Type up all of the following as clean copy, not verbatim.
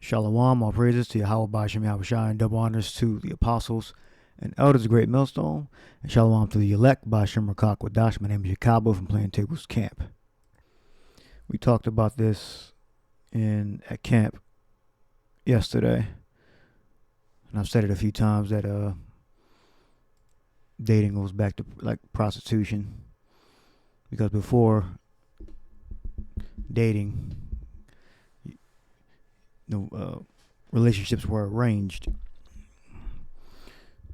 Shalom, all praises to Yahweh Ba'Shem Yahushua, and double honors to the apostles and elders of Great Millstone, and shalom to the elect Ba'Shem Rakak Wadash. My name is Yakabo from Playing Tables Camp. We talked about this at camp yesterday, and I've said it a few times that dating goes back to like prostitution, because before dating, relationships were arranged.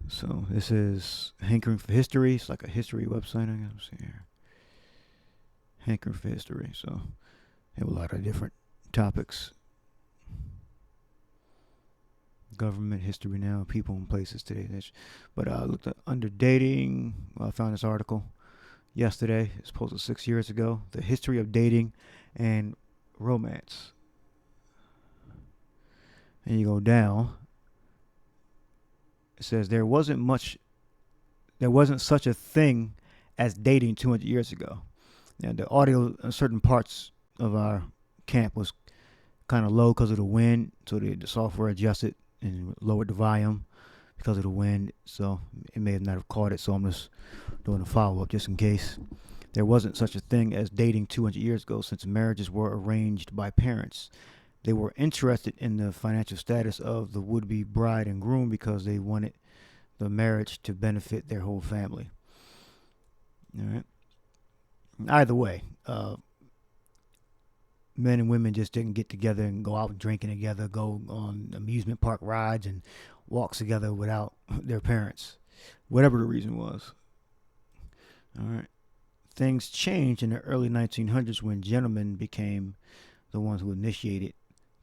So this is Hankering for History. It's like a history website, I guess. Here. Hankering for History. So they have a lot of different topics. Government, history now, people and places today. But I looked at under dating. I found this article yesterday. It's posted 6 years ago. The history of dating and romance. And you go down. It says there wasn't such a thing as dating 200 years ago. Now the audio in certain parts of our camp was kind of low because of the wind, so the software adjusted and lowered the volume because of the wind, so it may not have caught it. So I'm just doing a follow-up just in case. There wasn't such a thing as dating 200 years ago, since marriages were arranged by parents. They were interested in the financial status of the would-be bride and groom because they wanted the marriage to benefit their whole family. All right. Either way, men and women just didn't get together and go out drinking together, go on amusement park rides and walks together without their parents, whatever the reason was. All right. Things changed in the early 1900s when gentlemen became the ones who initiated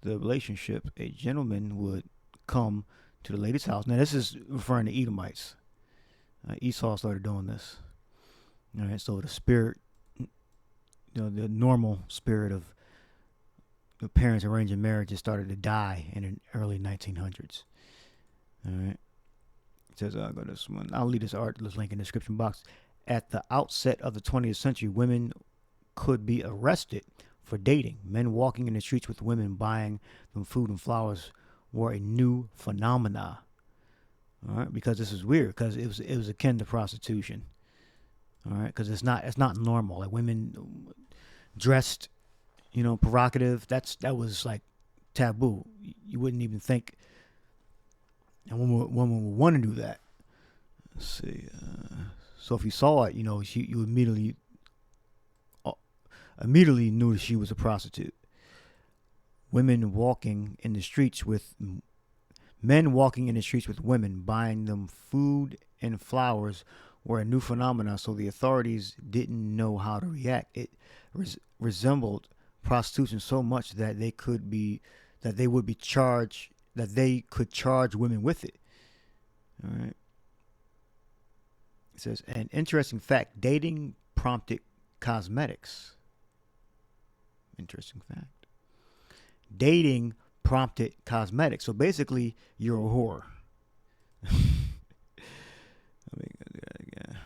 the relationship. A gentleman would come to the lady's house. Now, this is referring to Edomites. Esau started doing this. All right, so the spirit, the normal spirit of the parents arranging marriages started to die in the early 1900s. All right. It says, I'll go to this one. I'll leave this link in the description box. At the outset of the 20th century, women could be arrested for dating. Men walking in the streets with women buying them food and flowers were a new phenomena. All right, because this is weird, because it was akin to prostitution. All right, because it's not normal. Like women dressed, provocative. That was like taboo. You wouldn't even think a woman would want to do that. Let's see. So if you saw it, you immediately knew that she was a prostitute. Men walking in the streets with women, buying them food and flowers, were a new phenomenon. So the authorities didn't know how to react. It resembled prostitution so much that they could charge women with it. All right. It says, an interesting fact: dating prompted cosmetics. Interesting fact. Dating prompted cosmetics. So basically, you're a whore. Let me do that again.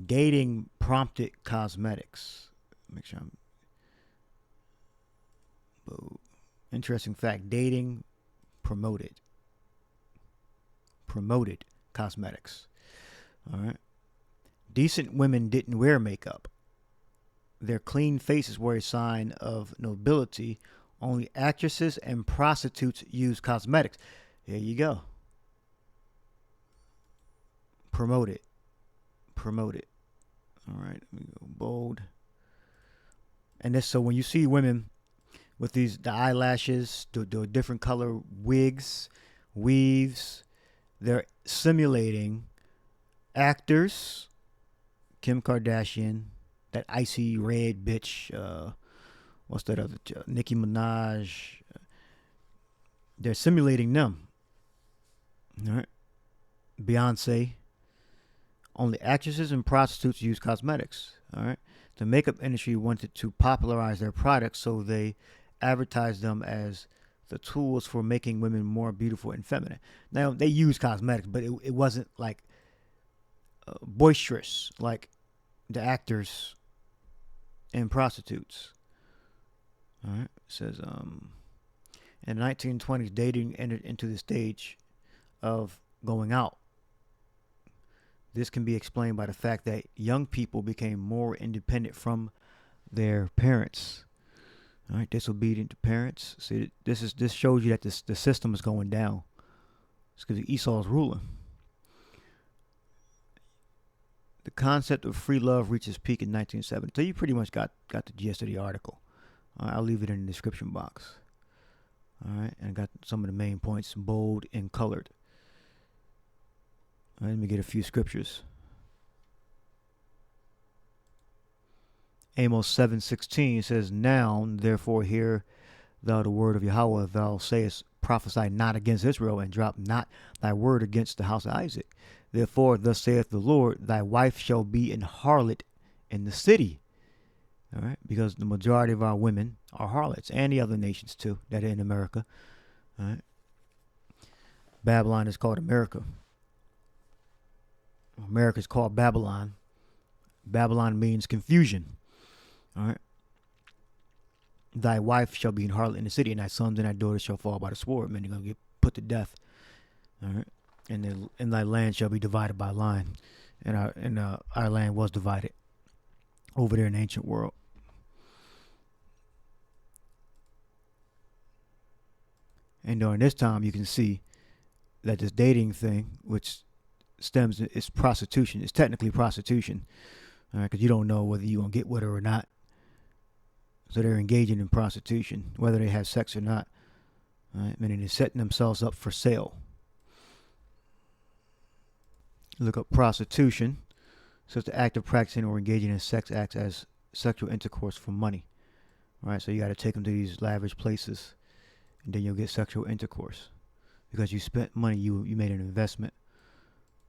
Dating prompted cosmetics. Make sure I'm. Interesting fact. Dating promoted cosmetics. All right. Decent women didn't wear makeup. Their clean faces were a sign of nobility. Only actresses and prostitutes use cosmetics. There you go. Promote it. All right. Let me go bold. And this, so when you see women with the eyelashes, the different color wigs, weaves, they're simulating actors. Kim Kardashian, that icy red bitch, what's that other, Nicki Minaj. They're simulating them. All right. Beyonce. Only actresses and prostitutes use cosmetics. All right. The makeup industry wanted to popularize their products, so they advertised them as the tools for making women more beautiful and feminine. Now, they use cosmetics, but it wasn't like boisterous like the actors and prostitutes. All right. It says, In the 1920s, dating entered into the stage of going out. This can be explained by the fact that young people became more independent from their parents. All right, disobedient to parents. See, this shows you that the system is going down. It's because Esau's ruling. The concept of free love reaches peak in 1970. So you pretty much got the gist of the article. I'll leave it in the description box. All right, and I got some of the main points bold and colored. All right, let me get a few scriptures. Amos 7:16 says, "Now, therefore, hear thou the word of Yahweh. Thou sayest, prophesy not against Israel, and drop not thy word against the house of Isaac. Therefore, thus saith the Lord, thy wife shall be an harlot in the city." All right, because the majority of our women are harlots, and the other nations too that are in America. All right, Babylon is called America. America is called Babylon. Babylon means confusion. All right. Thy wife shall be an harlot in the city, and thy sons and thy daughters shall fall by the sword. Men are going to get put to death. All right. And thy land shall be divided by line. And our land was divided over there in the ancient world. And during this time, you can see that this dating thing, which stems, it's prostitution. It's technically prostitution. All right, because you don't know whether you're going to get with her or not. So they're engaging in prostitution, whether they have sex or not. All right, meaning they're setting themselves up for sale. Look up prostitution. So it's the act of practicing or engaging in sex acts as sexual intercourse for money. All right, so you got to take them to these lavish places, and then you'll get sexual intercourse because you spent money. You made an investment.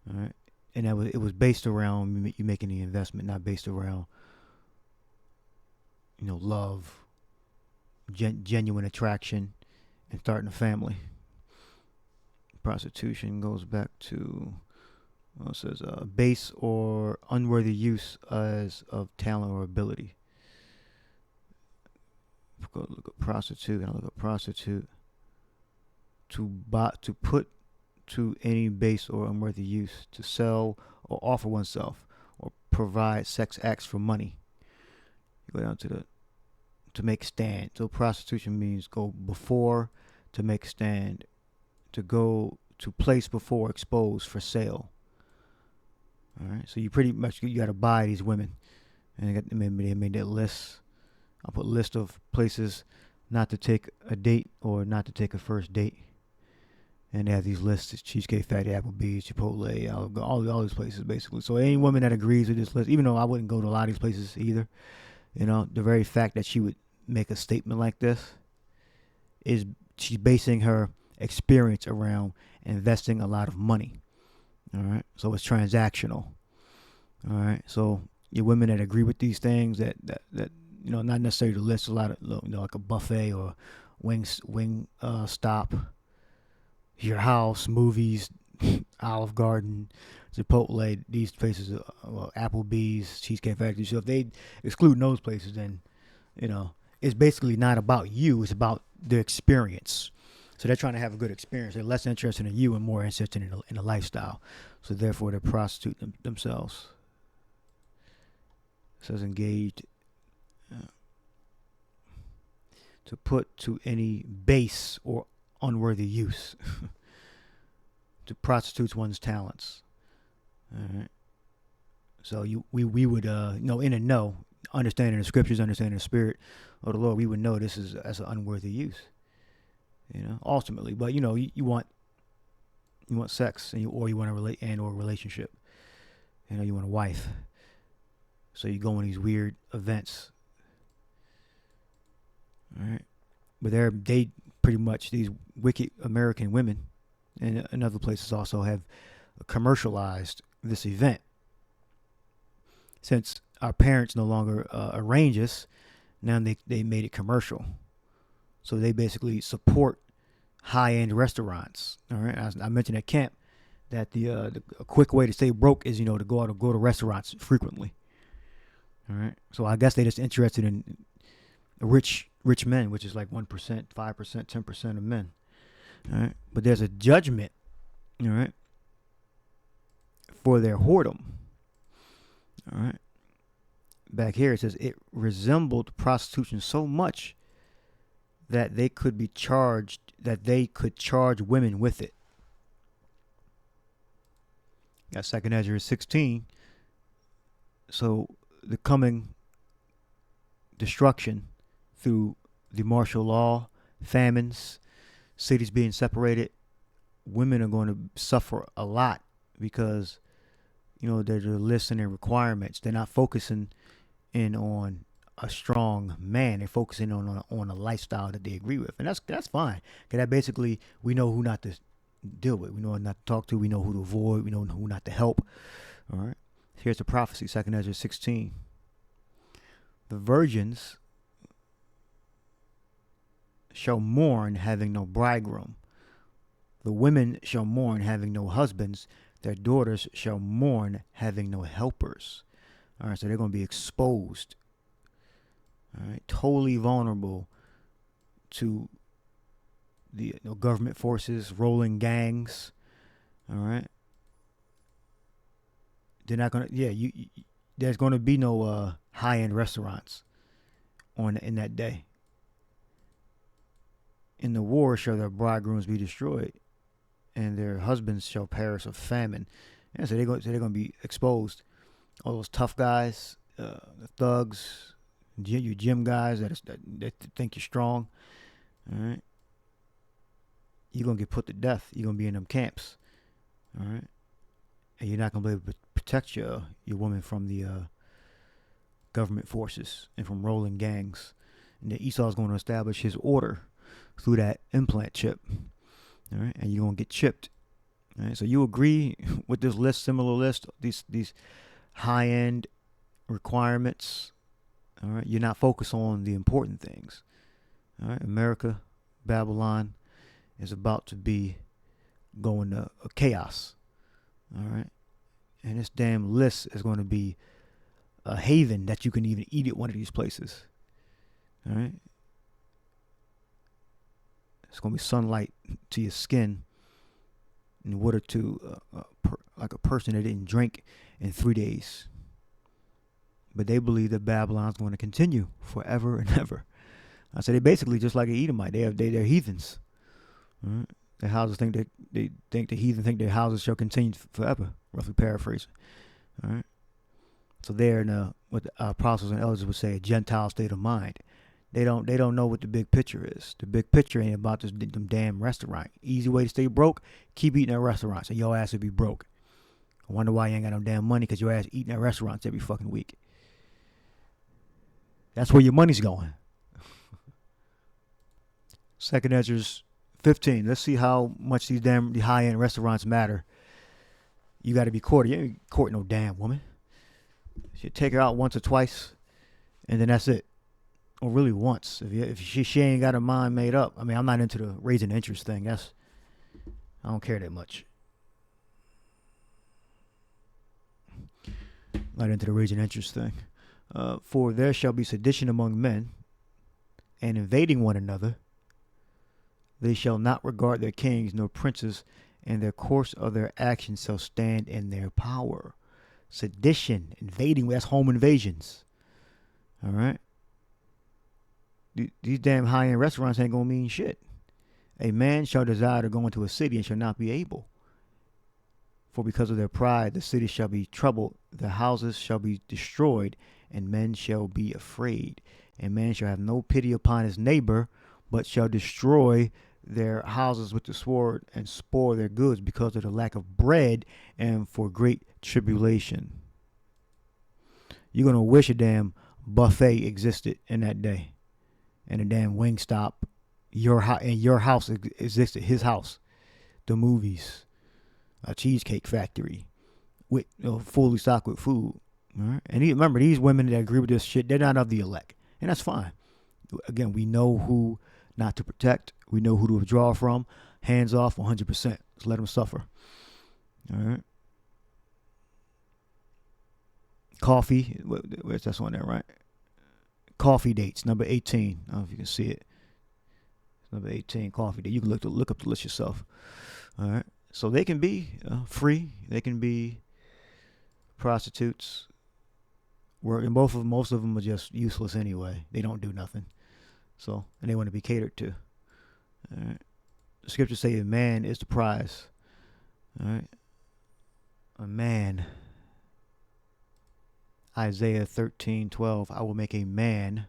All right, and it was based around you making the investment, not based around love, genuine attraction, and starting a family. Prostitution goes back to, it says, base or unworthy use as of talent or ability. Go look at prostitute, and I look at prostitute. To put to any base or unworthy use, to sell or offer oneself, or provide sex acts for money. You go down to make stand. So prostitution means go before, to make stand, to go to place before, expose for sale. All right, so you pretty much you got to buy these women, and they made that list. I'll put list of places not to take a date or not to take a first date, and they have these lists: it's Cheesecake Factory, Applebee's, Chipotle, all these places basically. So any woman that agrees with this list, even though I wouldn't go to a lot of these places either, the very fact that she would make a statement like this is she's basing her experience around investing a lot of money. All right, so it's transactional. All right, so your women that agree with these things that not necessarily the list, a lot of like a buffet or wing stop, your house, movies, Olive Garden, Chipotle, these places, Applebee's, Cheesecake Factory. So if they exclude those places, then it's basically not about you; it's about the experience. So they're trying to have a good experience. They're less interested in you and more interested in the lifestyle. So therefore, they prostitute themselves. It says engaged to put to any base or unworthy use. To prostitute one's talents. All right. So we would in and know, understanding the scriptures, understanding the spirit of the Lord, we would know this is as an unworthy use. Ultimately, but you want sex, or you want a relationship. You want a wife. So you go on these weird events. All right, but they pretty much, these wicked American women, and other places also have commercialized this event. Since our parents no longer arrange us, now they made it commercial. So they basically support high-end restaurants. All right, I mentioned at camp that the quick way to stay broke is to go out and go to restaurants frequently. All right, so I guess they're just interested in rich rich men, which is like 1%, 5%, 10% of men. All right. But there's a judgment, all right, for their whoredom. All right. Back here it says it resembled prostitution so much that they could charge women with it. Got 2nd Ezra 16. So the coming destruction through the martial law, famines, cities being separated, women are going to suffer a lot because, they're listing their requirements. They're not focusing in on a strong man. They're focusing on a lifestyle that they agree with, and that's fine. Because that basically, we know who not to deal with. We know who not to talk to. We know who to avoid. We know who not to help. All right. Here's the prophecy, 2nd Ezra 16. The virgins shall mourn, having no bridegroom. The women shall mourn, having no husbands. Their daughters shall mourn, having no helpers. All right, so they're going to be exposed. All right, totally vulnerable to the government forces, rolling gangs. All right. They're not going to, there's going to be no high-end restaurants in that day. In the war shall their bridegrooms be destroyed, and their husbands shall perish of famine. And so they're going to be exposed. All those tough guys, the thugs, you gym guys that think you're strong. All right, you're gonna get put to death. You're gonna be in them camps. All right, and you're not gonna be able to protect your woman from the government forces and from rolling gangs. And then Esau's going to establish his order through that implant chip. All right, and you're gonna get chipped. All right, so you agree with this list, similar list, these high-end requirements. All right, you're not focused on the important things. All right, America, Babylon is about to be going to chaos. All right, and this damn list is going to be a haven that you can even eat at one of these places. All right, it's going to be sunlight to your skin and water to like a person that didn't drink in 3 days. But they believe that Babylon's going to continue forever and ever. I say they basically just like an Edomite. They're heathens. Right? Their houses think that the heathen think their houses shall continue forever. Roughly paraphrasing. All right. So they're in what the apostles and elders would say, a Gentile state of mind. They don't know what the big picture is. The big picture ain't about this them damn restaurant. Easy way to stay broke: keep eating at restaurants, and your ass will be broke. I wonder why you ain't got no damn money, because your ass eating at restaurants every fucking week. That's where your money's going. 2nd Ezra 15. Let's see how much the high-end restaurants matter. You got to be courted. You ain't courting no damn woman. You take her out once or twice, and then that's it. Or really once. If she ain't got her mind made up. I mean, I'm not into the raising interest thing. I don't care that much. Not into the raising interest thing. For there shall be sedition among men, and invading one another. They shall not regard their kings nor princes, and their course of their actions shall stand in their power. Sedition, invading, that's home invasions. All right? These damn high-end restaurants ain't going to mean shit. A man shall desire to go into a city and shall not be able. For because of their pride, the city shall be troubled, the houses shall be destroyed, and men shall be afraid. And man shall have no pity upon his neighbor, but shall destroy their houses with the sword and spoil their goods because of the lack of bread and for great tribulation. You're going to wish a damn buffet existed in that day. And a damn Wingstop, your house existed, his house, the movies, a cheesecake factory, with fully stocked with food. All right? And remember, these women that agree with this shit, they're not of the elect, and that's fine. Again, we know who not to protect. We know who to withdraw from. Hands off, 100%. Let's let them suffer. All right. Coffee, where's that on there, right? coffee dates, number 18. I don't know if you can see it. Number 18, coffee date. You can look up the list yourself. All right. So they can be free. They can be prostitutes. And most of them are just useless anyway. They don't do nothing. So, and they want to be catered to. All right. The scriptures say a man is the prize. All right. A man. Isaiah 13:12. I will make a man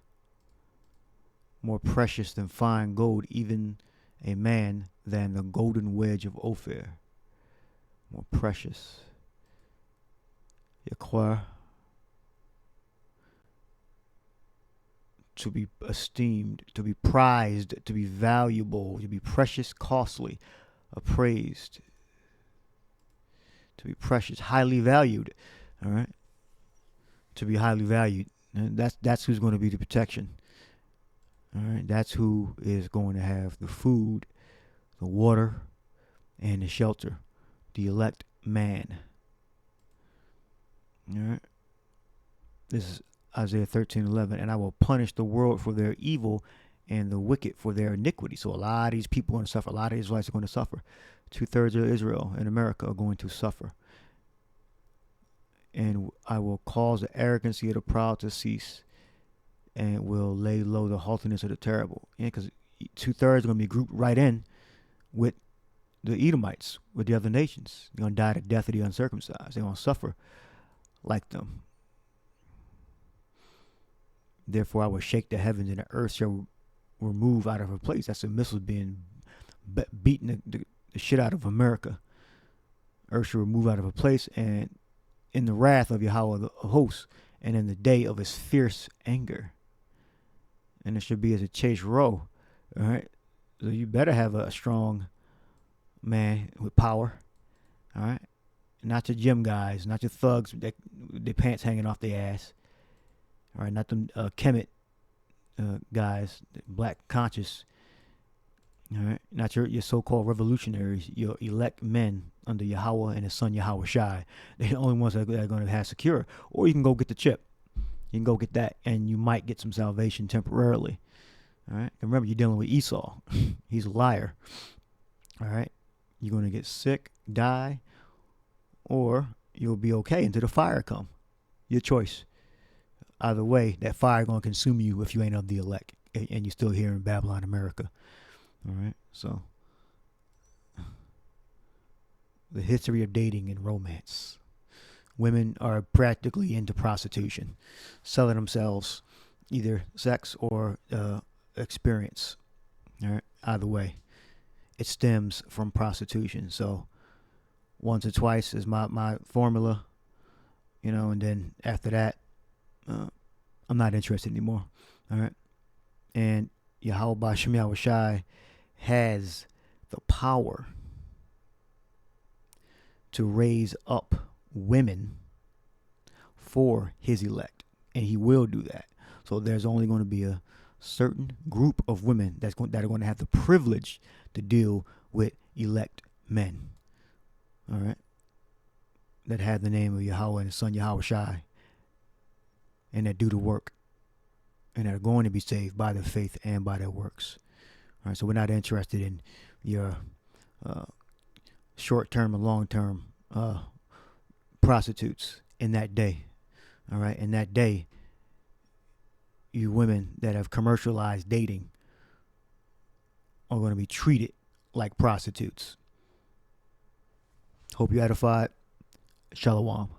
more precious than fine gold, even a man than the golden wedge of Ophir. More precious. Yaqua. To be esteemed, to be prized, to be valuable, to be precious, costly, appraised, to be precious, highly valued. All right. To be highly valued. And that's who's going to be the protection. All right. That's who is going to have the food, the water, and the shelter. The elect man. All right. This is Isaiah 13:11. And I will punish the world for their evil and the wicked for their iniquity. So a lot of these people are going to suffer. A lot of Israelites are going to suffer. 2/3 of Israel in America are going to suffer. And I will cause the arrogancy of the proud to cease, and will lay low the haughtiness of the terrible. Yeah, because 2/3 are going to be grouped right in with the Edomites, with the other nations. They're going to die the death of the uncircumcised. They're going to suffer like them. Therefore, I will shake the heavens, and the earth shall remove out of her place. That's the missiles being beating the shit out of America. Earth shall remove out of her place, and in the wrath of Yahweh the hosts, and in the day of his fierce anger. And it should be as a chase row. All right. So you better have a strong man with power. All right. Not your gym guys, not your thugs with their pants hanging off their ass. All right. Not them Kemet guys, black conscious. All right. Not your so-called revolutionaries, your elect men under Yahweh and his son Yahweh Shai. They're the only ones that are going to have secure. Or you can go get the chip. You can go get that, and you might get some salvation temporarily. All right. And remember, you're dealing with Esau. He's a liar. All right. You're going to get sick, die, or you'll be okay until the fire come. Your choice. Either way, that fire going to consume you if you ain't of the elect, and you're still here in Babylon, America. All right. So, the history of dating and romance. Women are practically into prostitution, selling themselves, either sex or experience. All right. Either way, it stems from prostitution. So, once or twice is my formula, and then after that, I'm not interested anymore. All right. And Yahweh B'Shem Yahweh Shai has the power to raise up women for his elect, and he will do that. So there's only going to be a certain group of women that are going to have the privilege to deal with elect men. All right, that have the name of Yahweh and his son Yahweh Shai, and that do the work, and that are going to be saved by their faith and by their works. All right, so we're not interested in your short-term and long-term prostitutes in that day. All right, in that day, you women that have commercialized dating are going to be treated like prostitutes. Hope you edified. Shalom.